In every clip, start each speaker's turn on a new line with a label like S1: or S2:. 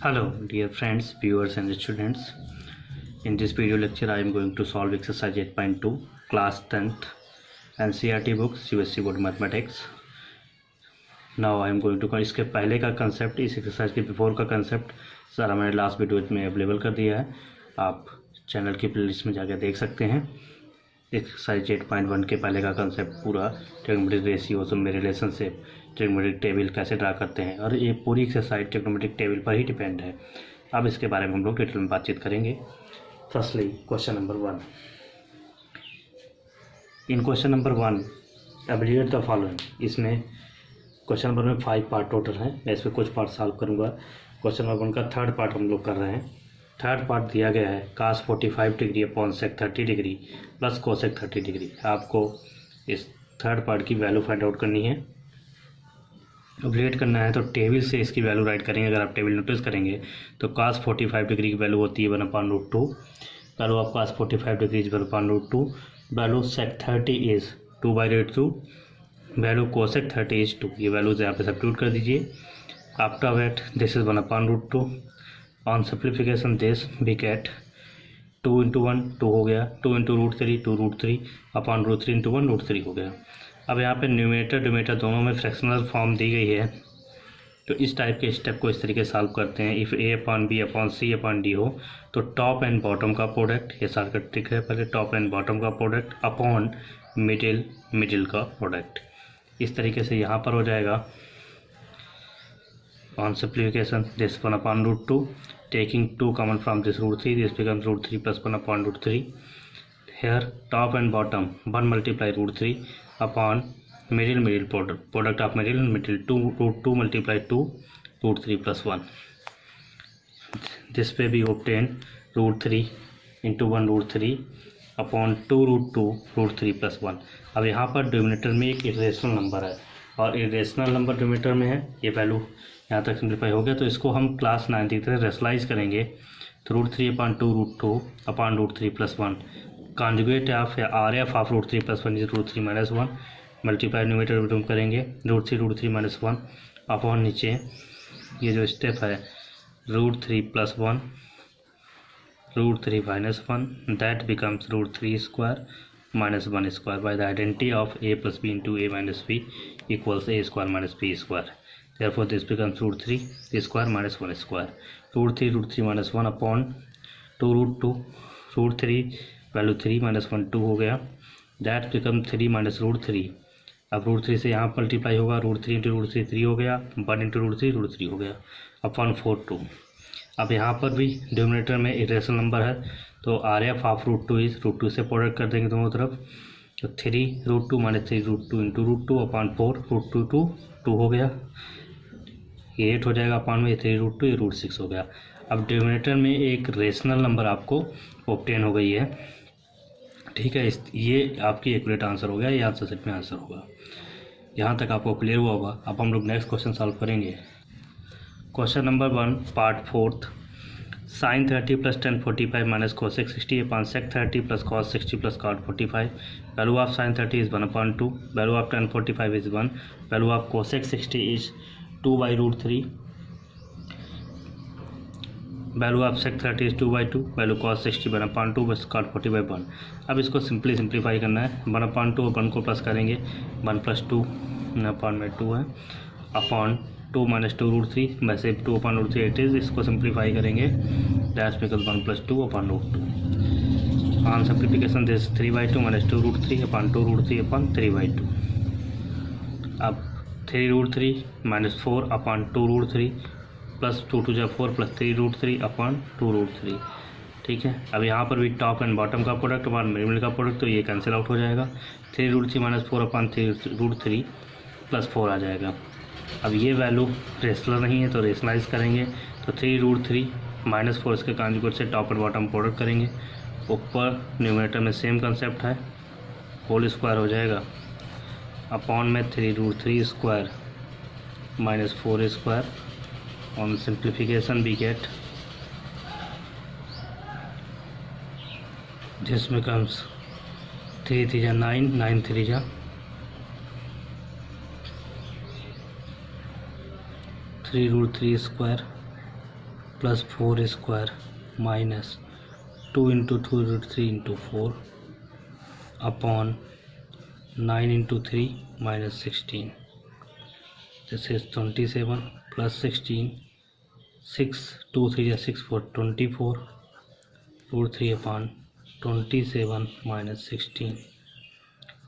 S1: Hello, dear friends, viewers, and students. In this video lecture, I am going to solve exercise 8.2, class 10th NCERT books, CBSE Board Mathematics. Now I am going to इसके पहले का concept, इस exercise के before का concept सारा मैंने last video में available कर दिया है। आप चैनल की प्लेलिस्ट में जाकर देख सकते हैं। एक्सरसाइज 8.1 के पहले का कंसेप्ट पूरा ट्रिग्नोमेट्रिक रेशियोज में रिलेशनशिप, ट्रिग्नोमेट्रिक टेबल कैसे ड्रा करते हैं, और ये पूरी एक्सरसाइज ट्रिग्नोमेट्रिक टेबल पर ही डिपेंड है। अब इसके बारे में हम लोग डिटेल में बातचीत करेंगे। Firstly question number 1। In question number 1 evaluate the following. इसमें क्वेश्चन नंबर में 5 पार्ट टोटल हैं। मैं इस पर कुछ पार्ट सॉल्व करूँगा। क्वेश्चन नंबर 1 का थर्ड पार्ट हम लोग कर रहे हैं। थर्ड पार्ट दिया गया है cos 45 degree upon sec 30 degree plus cosec 30 degree. आपको इस थर्ड पार्ट की वैल्यू फाइंड आउट करनी है, एवल्यूएट करना है। तो टेबल से इसकी वैल्यू राइट करेंगे। अगर आप टेबल नोटिस करेंगे तो cos 45 डिग्री की वैल्यू होती है 1/√2। Value of cos 45 degree is 1/√2। Value sec 30 is 2/√2। Value cosec 30 is 2। ये वैल्यूज यहाँ पे सब्स्टिट्यूट कर दीजिए। After that this is 1/√2। On simplification this we get 2 × 1 2 हो गया, 2 × √3 2√3 अपॉन √3 × 1 √3 हो गया। अब यहाँ पे न्यूमरेटर डिनोमिनेटर दोनों में फ्रैक्शनल फॉर्म दी गई है। तो इस टाइप के स्टेप को इस तरीके से सॉल्व करते हैं। इफ़ a/b/c/d हो तो टॉप एंड बॉटम का प्रोडक्ट, ये शॉर्टकट ट्रिक है, पहले टॉप एंड बॉटम का प्रोडक्ट अपॉन मिडिल का प्रोडक्ट। इस तरीके से यहाँ पर हो जाएगा। On simplification this 1/√2, taking 2 common from this √3, this becomes √3 plus 1/√3. Here top and bottom 1 multiply √3 upon middle product of middle and middle 2 multiply 2 √3 plus 1. This way we obtain √3 into 1 √3 upon 2 √2 √3 plus 1. अब यहाँ पर denominator में एक irrational number है और irrational number denominator में है। ये वैल्यू यहाँ तक सिंप्लीफाई हो गया। तो इसको हम क्लास 9 की तरह रेशनलाइज करेंगे। तो √3/2 √2 upon √3 plus 1 conjugate of RF of √3 plus 1 is √3 - 1 multiply numerator में करेंगे √3 - 1 अपॉन नीचे ये जो स्टेप है √3 plus 1 √3 - 1 that becomes √3² - 1² by the identity of a + b into a - b equals a² - b²। Therefore, this becomes √3² - 1². √3 - 1 upon 2 √2 √3 value 3 - 1 2 हो गया। That become 3 - √3। अब √3 से यहाँ मल्टीप्लाई होगा। √3 × √3 3 हो गया, 1 × √3 √3 हो गया अपॉन 4 2। अब यहाँ पर भी डिनोमिनेटर में इरेशनल नंबर है तो RF ऑफ √2 इज √2 से प्रोडक्ट कर देंगे दोनों तरफ। तो 3 √2 - 3 √2 × √2 अपॉन 4 √2 2 हो गया। ये 8 हो जाएगा अपॉन में 3 √2 ये √6 हो गया। अब डिनोमिनेटर में एक रेशनल नंबर आपको ऑब्टेन हो गई है। ठीक है, ये आपकी एक्यूरेट आंसर हो गया। ये आंसर सेट में आंसर होगा। यहाँ तक आपको क्लियर हुआ होगा। अब हम लोग नेक्स्ट क्वेश्चन सॉल्व करेंगे। Question number 1 part 4 sin 30 + tan 45 - cosec 60 upon sec 30 plus cos 60 plus cot 45. Value of sin 30 is 1/2. Value of tan 45 is 1. Value of cosec 60 is 2/√3. Value of sec 30 is 2/2। Value cos 60 1/2 बस cot 45 1। अब इसको simplify करना है। 1/2 और 1 को plus करेंगे 1 + 2 upon में 2 है अपॉन 2 - 2 √3 वैसे 2/√3 इट इज़। इसको सिंप्लीफाई करेंगे that's because 1 + 2 upon √2। On simplification this 3/2 - 2 √3 upon 2 √3 upon 3/2। अब 3 √3 - 4 अपॉन 2 √3 प्लस 2 × 2 4 प्लस 3 √3 अपॉन 2 √3। ठीक है, अब यहाँ पर भी टॉप एंड बॉटम का प्रोडक्ट अपॉन मिडिल का प्रोडक्ट, तो ये कैंसिल आउट हो जाएगा। 3 √3 - 4 अपॉन 3 √3 प्लस 4 आ जाएगा। अब ये वैल्यू रेशनल नहीं है तो रेशनलाइज करेंगे। तो 3 √3 - 4 इसके कॉन्जुगेट से टॉप एंड बॉटम प्रोडक्ट करेंगे। ऊपर न्यूमरेटर में सेम कंसेप्ट है, होल स्क्वायर हो जाएगा अपॉन में 3 √3² - 4²। On simplification we get this becomes 3 3 जा 9 9 3 जा 3 √3² plus 4 square minus 2 into 2 root 3 into 4 upon 9 into 3 minus 16. This is 27 plus 16. 6 2 3 is 6 4 24 root 3 upon 27 minus 16.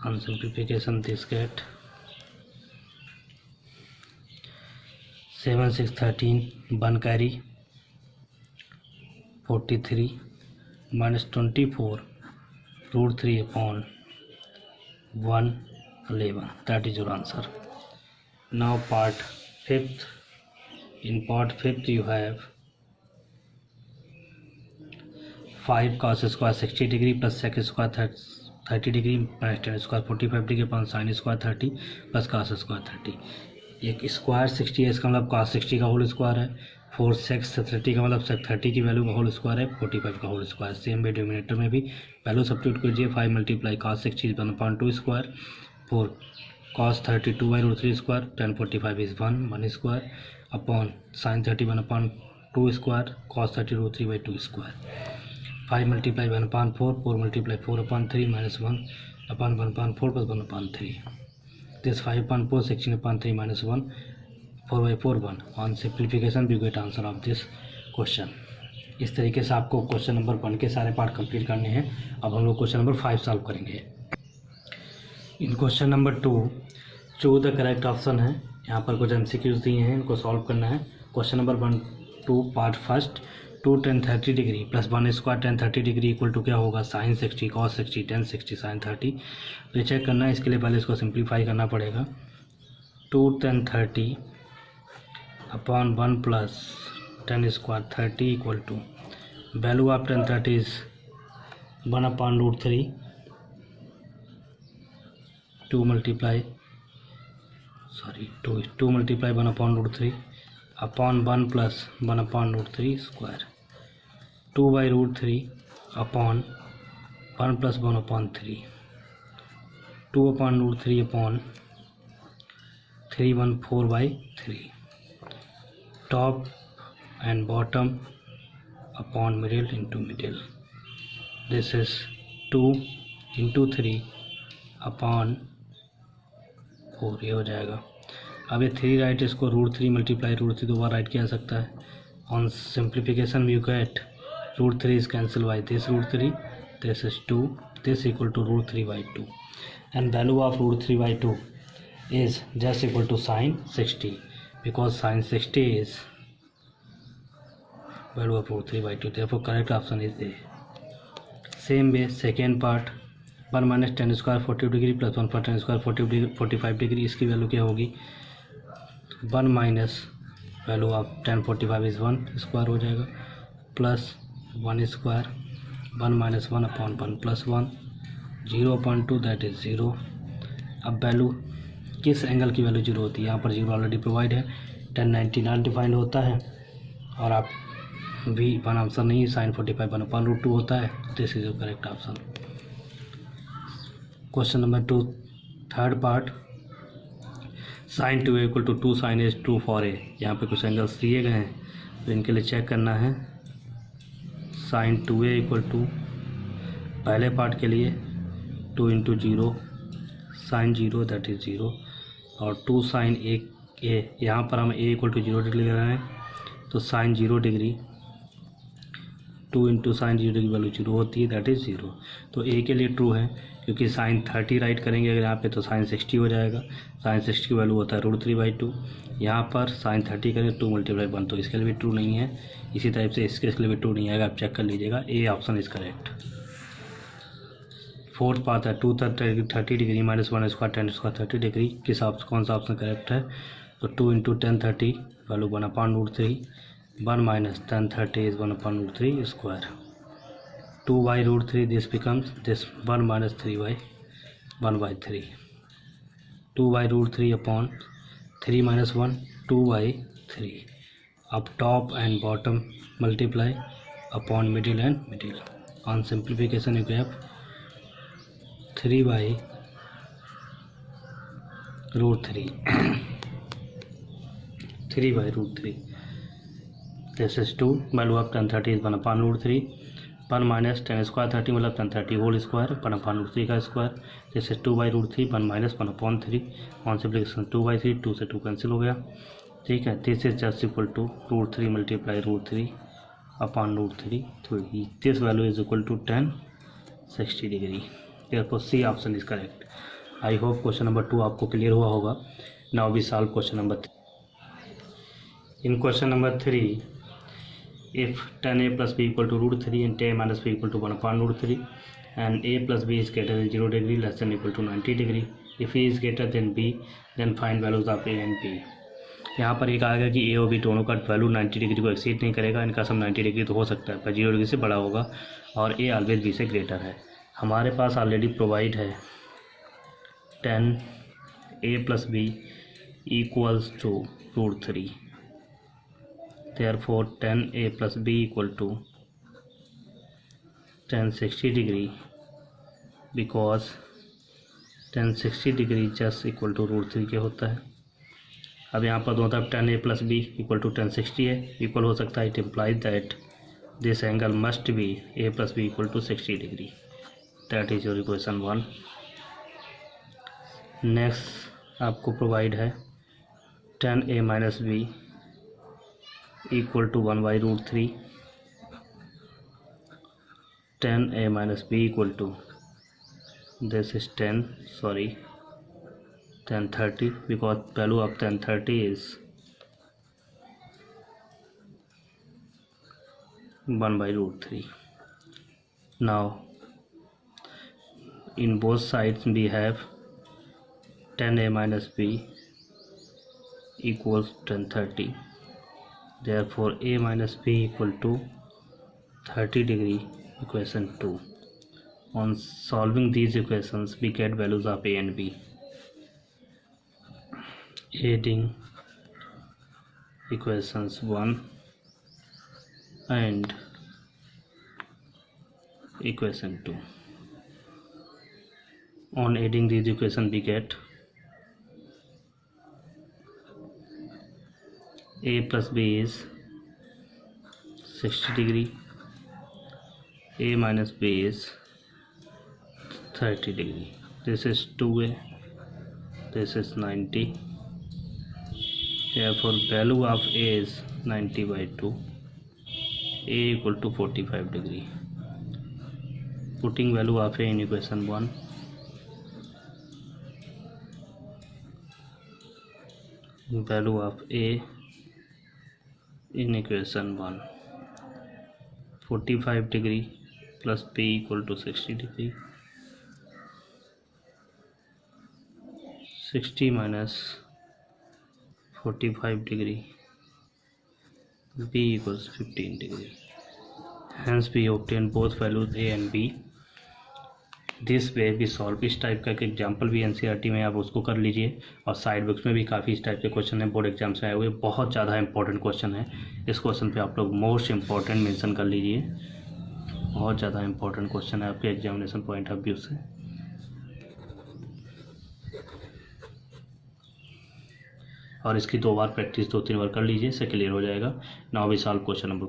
S1: On simplification this get 7 6 13 1 carry 43 minus 24 root 3 upon 111. That is your answer. Now part 5th. In part 5th you have 5 cos square 60 degree plus sec square 30 degree minus tan square 45 degree upon sin square 30 plus cos square 30. एक square 60 है, इसका मतलब cos 60 का whole square है। 4 sec 30 का मतलब sec 30 की value का होल स्क्वायर है, 45 का whole square. Same way denominator में भी वैल्यू सब्स्टिट्यूट कीजिए। 5 multiply cos 60 1 upon 2 square 4 cos 30 2 by root 3 square tan 45 is 1 square upon sin 30 1 upon 2 square cos 30 root 3 by 2 square. 5 multiply 1 upon 4 4 multiply 4 upon 3 minus 1 upon 1 upon 4 plus 1 upon 3. This 5 upon 4 16 upon 3 minus 1 4 by 4 1. On simplification we get answer of this question. इस तरीके से आपको question number 1 के सारे part complete करने हैं। अब हम लोग क्वेश्चन नंबर 5 सॉल्व करेंगे। In question number 2 choose the correct option है। यहाँ पर कुछ एमसीक्यूज दिए हैं, इनको सॉल्व करना है। Question number 1 2 part first 2 tan 30 degree plus 1 square tan 30 degree equal to क्या होगा sin 60 cos 60 tan 60 sin 30। तो ये चेक करना है, इसके लिए पहले इसको सिंप्लीफाई करना पड़ेगा। 2 tan 30 upon 1 plus tan square 30 equal to value of tan 30 is 1 upon root 3 2 multiply 1 upon root 3 upon 1 plus 1 upon root 3 square 2 by root 3 upon 1 plus 1 upon 3 2 upon root 3 upon 314 by 3 top and bottom upon middle into middle. This is 2 into 3 upon 4 ये हो जाएगा। अब ये 3 right, इसको root 3 multiply root 3 दोबारा right किया जा सकता है। On simplification you get root 3 is cancel by this root 3, this is 2, this equal to root 3 by 2 and value of root 3 by 2 is just equal to sine 60 because sine 60 is value of root 3 by 2, therefore correct option is A. Same way second part 1 minus tan square 40 degree plus 1 पर tan square 45 degree, इसकी value क्या होगी 1 minus value of tan 45 is 1 square हो जाएगा plus 1 square 1 minus 1 upon 1 plus 1 0 upon 2 that is 0। अब value किस angle की value 0 होती है, यहाँ पर 0 ऑलरेडी प्रोवाइड है। tan 90 नॉट डिफाइंड होता है और आप भी वन आंसर नहीं, sin 45 1 अपॉन रूट 2 होता है। This is the correct option. Question number 2 third part sin 2a equal to 2 sin a true for a। यहाँ पे कुछ एंगल्स दिए गए हैं तो इनके लिए चेक करना है। sin 2a इक्वल टू पहले पार्ट के लिए 2 इंटू 0 साइन 0 दैट इज़ 0 और 2 sin a यहाँ पर हम a इक्वल टू 0 डिग्री ले रहे हैं तो sin 0 degree 2 into sine 0 degree value 0 होती है दैट इज़ 0। तो a के लिए ट्रू है क्योंकि sin 30 राइट करेंगे अगर यहाँ पे तो sin 60 हो जाएगा। sin 60 की वैल्यू होता है रूट 3 बाई 2। यहाँ पर sin 30 करें 2 मल्टीप्लाई 1 तो इसके लिए भी ट्रू नहीं है। इसी टाइप से इसके लिए भी ट्रू नहीं आएगा, आप चेक कर लीजिएगा। A option is correct. Fourth part है 2 30 degree minus 1 square tan square 30 degree, किस कौन सा ऑप्शन करेक्ट है तो 2 into tan 30 value 1 upon root 3 1 minus tan 30 is 1 upon root 3 square 2 by root 3 this becomes this 1 minus 3 by 1 by 3 2 by root 3 upon 3 minus 1 2 by 3। अब top and bottom multiply upon middle and middle. On simplification you have 3 by root 3 3 by root 3 this is 2, value of tan 30 is 1/√3, 1 minus tan square 30 मतलब tan 30 whole square 1/√3 का square, this is 2/√3, 1 minus 1/3, on simplification 2/3, 2 से 2 cancel हो गया, ठीक है। This is just equal to √3 multiply √3/√3, तो this value is equal to tan 60 degree. therefore C option is correct. I hope question number 2 आपको clear हुआ होगा। Now we solve question number 3। In question number 3, if tan a plus b equal to √3 and tan a minus b equal to 1/√3 and a plus b is greater than 0 degree less than equal to 90 degree, if a is greater than b then find values of a and b। यहाँ पर एक आएगा कि a और b दोनों का value 90 degree को exceed नहीं करेगा, इनका सब 90 डिग्री तो हो सकता है पर 0 डिग्री से बड़ा होगा, और a ऑलवेज b से ग्रेटर है। हमारे पास ऑलरेडी प्रोवाइड है tan a plus b equals to √3, therefore tan a plus b equal to tan 60 degree, because tan 60 degree just equal to √3 के होता है। अब यहाँ पर दोनों तरफ tan a plus b equal to tan 60 है, इक्वल हो सकता है, it implies that this angle must be a plus b equal to 60 degree, that is your equation 1। Next आपको प्रोवाइड है tan a minus b equal to 1/√3, tan a minus b equal to this is tan 30, because value of tan 30 is 1/√3। now in both sides we have tan a minus b equals tan 30, therefore a minus b equal to 30 degree, equation 2। on solving these equations we get values of a and b। adding equations 1 and equation 2, on adding these equations we get a plus b is 60 degree, a minus b is 30 degree, this is 2a, this is 90, therefore value of a is 90/2, a equal to 45 degree। putting value of a in equation 1, value of a in equation 1, 45 degree plus b equal to 60 degree, 60 minus 45 degree, b equals 15 degree, hence we obtain both values a and b। This way भी solve. इस type का एक example भी NCERT में आप उसको कर लीजिए, और साइड बुक्स में भी काफ़ी इस टाइप के क्वेश्चन है, बोर्ड एग्जाम्स में आए हुए, बहुत ज़्यादा इंपॉर्टेंट क्वेश्चन है। इस क्वेश्चन पे आप लोग मोस्ट इम्पॉर्टेंट मेंशन कर लीजिए, बहुत ज़्यादा इंपॉर्टेंट क्वेश्चन है आपके एग्जामिनेशन पॉइंट ऑफ व्यू से। और इसकी 2 बार प्रैक्टिस 2-3 बार कर लीजिए, इससे क्लियर हो जाएगा। Now we solve question number.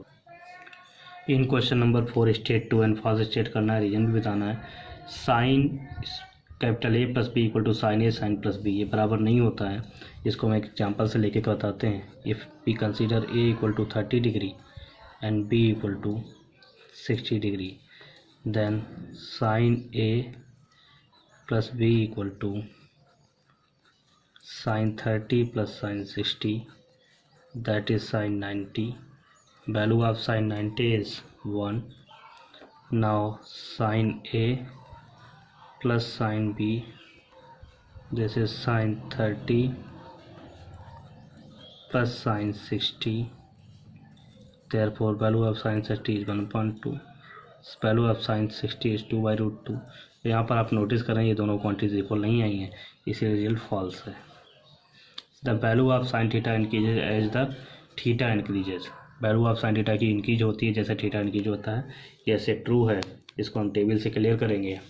S1: In question number 4 state two and first state करना है, रीजन भी बताना है। Sine capital A plus B equal to sine A sine plus B, ये बराबर नहीं होता है, इसको हम एक एग्जाम्पल से लेके बताते हैं। If we consider A equal to 30 degree and B equal to 60 degree, then sine A plus B equal to sine 30 plus sine 60, that is sine 90। Value of sine 90 is 1। Now sine A plus sin b, this is sin 30 plus sin 60, therefore value of sin 60 is 1/2, value of sin 60 is 2/√2। यहाँ पर आप notice करें ये दोनों quantities equal नहीं आई हैं, इसलिए रिजल्ट फॉल्स है। The value of sine theta increases as the theta increases, value of sine theta की इंक्रीज होती है जैसे थीटा इंक्रीज होता है, ये ऐसे ट्रू है, इसको हम टेबल से क्लियर करेंगे।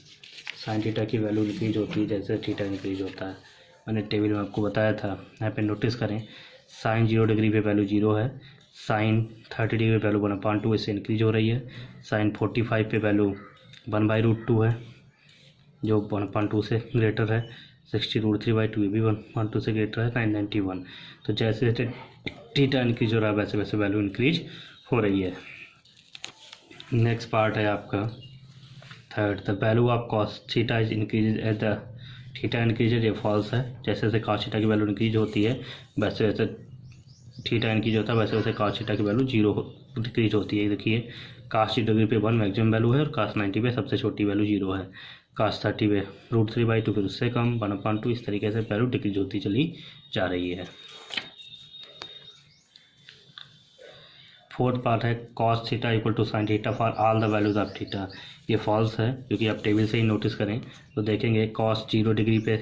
S1: साइन थीटा की वैल्यू इंक्रीज होती है जैसे थीटा इंक्रीज होता है, मैंने टेबल में आपको बताया था। यहाँ पे नोटिस करें साइन 0 डिग्री पे वैल्यू 0 है, साइन 30 डिग्री पे वैल्यू 1/2 इससे इंक्रीज हो रही है। साइन 45 पे वैल्यू 1/√2 है जो 1/2 से ग्रेटर है। 60√3/2 भी 1/2 से ग्रेटर है। 991। तो जैसे जैसे थीटा इंक्रीज हो रहा है वैसे वैसे वैल्यू इंक्रीज हो रही है। नेक्स्ट पार्ट है आपका third, the value of cos theta is increase at the theta increases, ये फॉल्स है। जैसे जैसे कॉस थीटा की वैल्यू इंक्रीज होती है वैसे वैसे थीटा इंक्रीज होता है, वैसे वैसे कॉस थीटा की वैल्यू 0 डिक्रीज होती है। देखिए cos 0 पे 1 मैक्सिमम वैल्यू है और cos 90 पे सबसे छोटी वैल्यू 0 है। cos 30 पे √3/2 फिर उससे कम 1/2, इस तरीके से वैल्यू डिक्रीज होती चली जा रही है। फोर्थ पार्ट है cos theta equal to sine theta for all the values of theta. ये फॉल्स है क्योंकि आप टेबल से ही नोटिस करें तो देखेंगे cos 0 डिग्री पे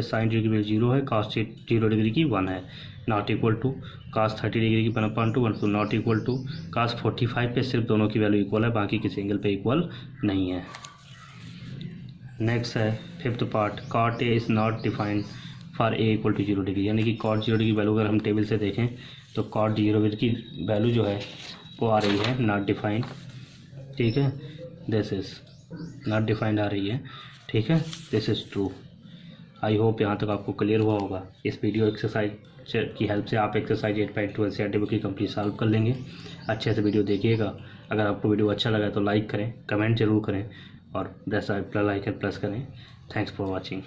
S1: साइन 0 डिग्री पे 0 है, cos 0 डिग्री की 1 है। Not equal to cos 30 degree की 1/2 नॉट इक्वल टू cos 45 पे सिर्फ दोनों की वैल्यू इक्वल है, बाकी किसी एंगल पे इक्वल नहीं है। नेक्स्ट है fifth part, cot a is not defined for a equal to 0 degree, यानी कि cot 0 डिग्री की वैल्यू अगर हम टेबल से देखें तो cot 0 डिग्री की वैल्यू जो है वो आ रही है नॉट डिफाइंड। ठीक है, दिस इज़ नॉट डिफाइंड आ रही है। ठीक है, this is true. I hope यहाँ तक आपको क्लियर हुआ होगा। इस वीडियो एक्सरसाइज की हेल्प से आप एक्सरसाइज 8.12 एनसीईआरटी बुक की कंप्लीट सॉल्व कर लेंगे। अच्छे से वीडियो देखिएगा। अगर आपको वीडियो अच्छा लगा तो लाइक करें, कमेंट जरूर करें और बेल आइकन प्रेस करें। Thanks for watching.